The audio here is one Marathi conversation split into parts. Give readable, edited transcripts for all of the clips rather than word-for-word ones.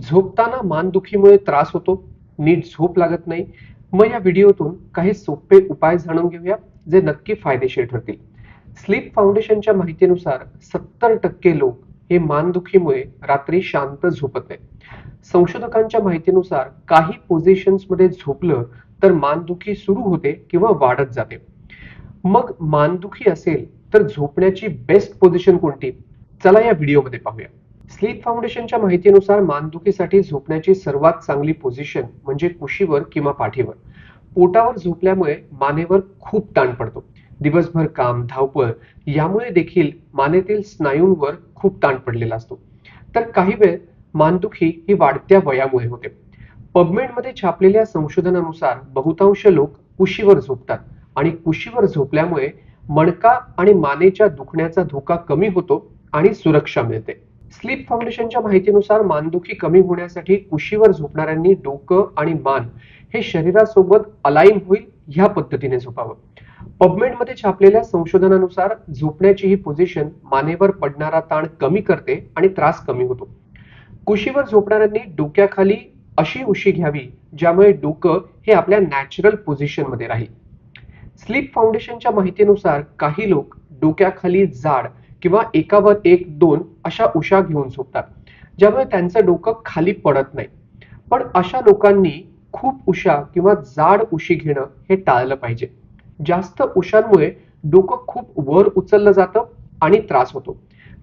झोपताना मानदुखीमुळे त्रास होतो, नीट झोप लागत नाही. मग या व्हिडिओतून काही सोपे उपाय जाणून घेऊया जे नक्की फायदेशीर ठरतील. स्लीप फाउंडेशनच्या माहितीनुसार 70% लोक हे मानदुखीमुळे रात्री शांत झोपत नाहीत. संशोधकांच्या माहितीनुसार काही पोझिशन्स मध्ये झोपलं तर मानदुखी सुरू होते किंवा वाढत जाते. मग मानदुखी असेल तर झोपण्याची बेस्ट पोझिशन कोणती? चला या व्हिडिओमध्ये पाहूया. स्लीप फाउंडेशनच्या माहितीनुसार मानदुखीसाठी झोपण्याची सर्वात चांगली पोझिशन म्हणजे कुशीवर किंवा पाठीवर. पोटावर झोपल्यामुळे मानेवर खूप ताण पडतो. दिवसभर काम, धावपळ यामुळे देखील मानेतील स्नायूंवर खूप ताण पडलेला असतो. तर काही वेळ मानदुखी ही वाढत्या वयामुळे होते. पबमेडमध्ये छापलेल्या संशोधनानुसार बहुतांश लोक कुशीवर झोपतात आणि कुशीवर झोपल्यामुळे मणका आणि मानेच्या दुखण्याचा धोका कमी होतो आणि सुरक्षा मिळते. स्लीप फाउंडेशनच्या माहितीनुसार मानदुखी कमी होण्यासाठी कुशीवर झोपणाऱ्यांनी डोकं आणि मान हे शरीरासोबत अलाइन होईल ह्या पद्धतीने झोपावं. पबमेडमध्ये छापलेल्या संशोधनानुसार झोपण्याची ही पोझिशन मानेवर पडणारा ताण कमी करते आणि त्रास कमी होतो. कुशीवर झोपणाऱ्यांनी डोक्याखाली अशी उशी घ्यावी ज्यामुळे डोकं हे आपल्या नॅचरल पोझिशन मध्ये राहील. स्लीप फाउंडेशनच्या माहितीनुसार काही लोक डोक्याखाली जाड किंवा एकावर एक दोन अशा उशा घेऊन झोपतात ज्यामुळे त्यांचं डोकं खाली पडत नाही. पण अशा लोकांनी खूप उशा किंवा जाड उशी घेणं हे टाळलं पाहिजे. जास्त उशांमुळे डोकं खूप वर उचललं जातं आणि त्रास होतो.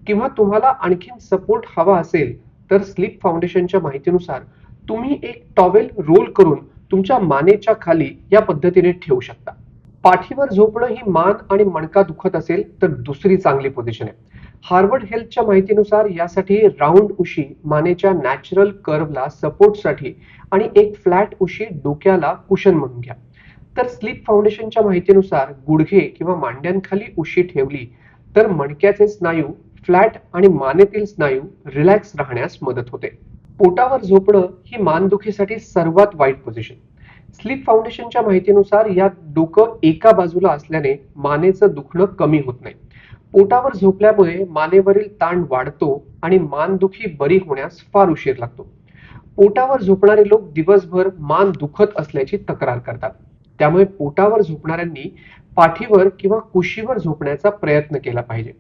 किंवा तुम्हाला आणखीन सपोर्ट हवा असेल तर स्लीप फाउंडेशनच्या माहितीनुसार तुम्ही एक टॉवेल रोल करून तुमच्या मानेच्या खाली या पद्धतीने ठेवू शकता. पाठीवर झोपणं ही मान आणि मणका दुखत असेल तर दुसरी चांगली पोझिशन आहे. हार्वर्ड हेल्थच्या माहितीनुसार यासाठी राऊंड उशी मानेच्या नॅचरल कर्वला सपोर्टसाठी आणि एक फ्लॅट उशी डोक्याला कुशन म्हणून घ्या. तर स्लीप फाउंडेशनच्या माहितीनुसार गुडघे किंवा मांड्यांखाली उशी ठेवली तर मणक्याचे स्नायू फ्लॅट आणि मानेतील स्नायू रिलॅक्स राहण्यास मदत होते. पोटावर झोपणं ही मानदुखीसाठी सर्वात वाईट पोझिशन. स्लीप फाउंडेशनच्या माहितीनुसार यात डोकं एका बाजूला असल्याने मानेचं दुखणं कमी होत नाही. पोटावर झोपल्यामुळे मानेवरील ताण वाढतो आणि मानदुखी बरी होण्यास फार उशीर लागतो. पोटावर झोपणारे लोक दिवसभर मान दुखत असल्याची तक्रार करतात. त्यामुळे पोटावर झोपणाऱ्यांनी पाठीवर किंवा कुशीवर झोपण्याचा प्रयत्न केला पाहिजे.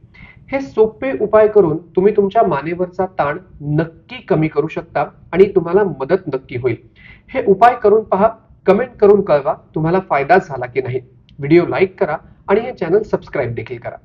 हे सोपे उपाय करून तुम्ही तुमच्या मानेवरचा ताण नक्की कमी करू शकता आणि तुम्हाला मदत नक्की होईल. हे उपाय करून पहा. कमेंट करून कळवा तुम्हाला फायदा झाला की नाही. व्हिडिओ लाईक करा आणि हे चॅनल सबस्क्राईब देखील करा.